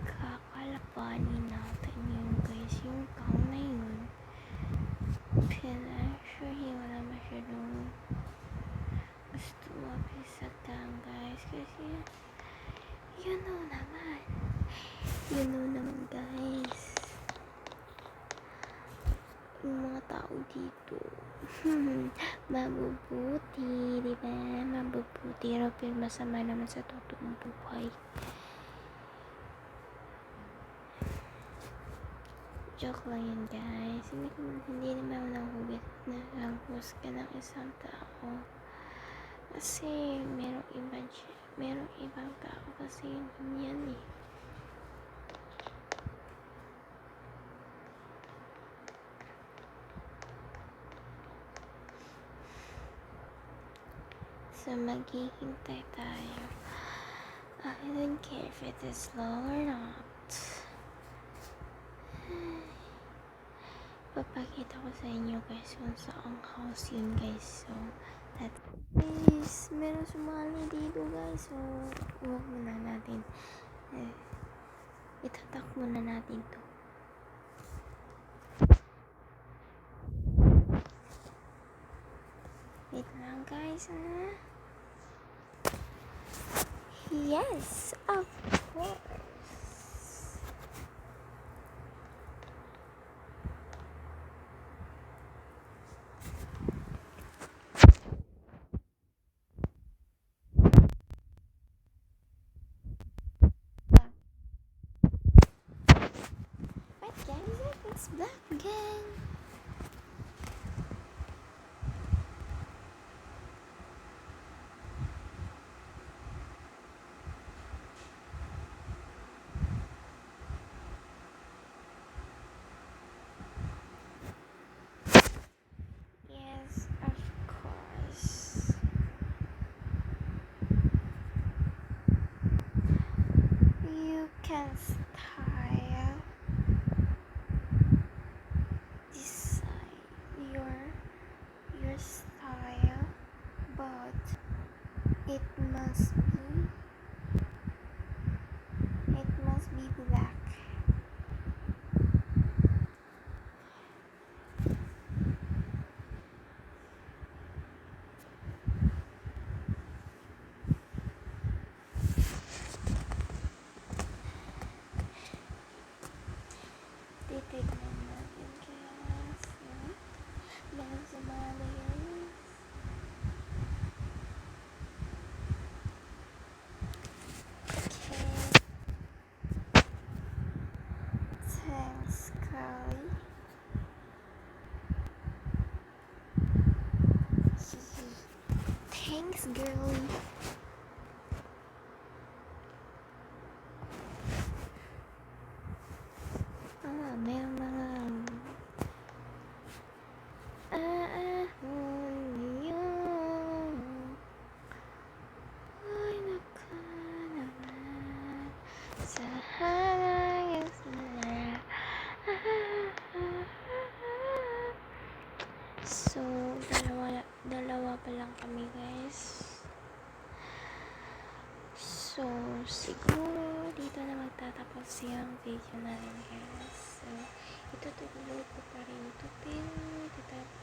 Kakalabanin natin yun guys, yung town na yun. Pero actually wala masyadong gusto mapis sa town guys, kasi you know naman guys, yung mga tao dito mabubuti, diba? Mabubuti, pero masama naman sa totoong buhay. Joke lang yun guys, hindi naman ako nag-post ka ng isang tao, kasi merong ibang tao kasi yun yan eh. So maghihintay tayo. I don't care if it is long or not. Papakita ko sa inyo guys kung saang house yun guys. So that is, meron sumali dito guys. So huwag muna natin itatak muna natin to. Wait lang guys ha. Yes, of course. What gang is it? It's Black Gang. Yes, of course. You can style, decide your style, but it must be black. Titignan natin guys. Meron sa mga guys. Okay. Thanks, Carly. Thanks, girlie. Meron mga yun. Ay, naka naman sa hanggang sa so, dalawa pa lang kami guys. So, siguro dito na magtatapos yung video namin guys. So, itutuloy ko pa rin ito, pero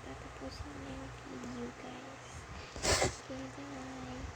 tatapusin na yung video guys. Okay, bye.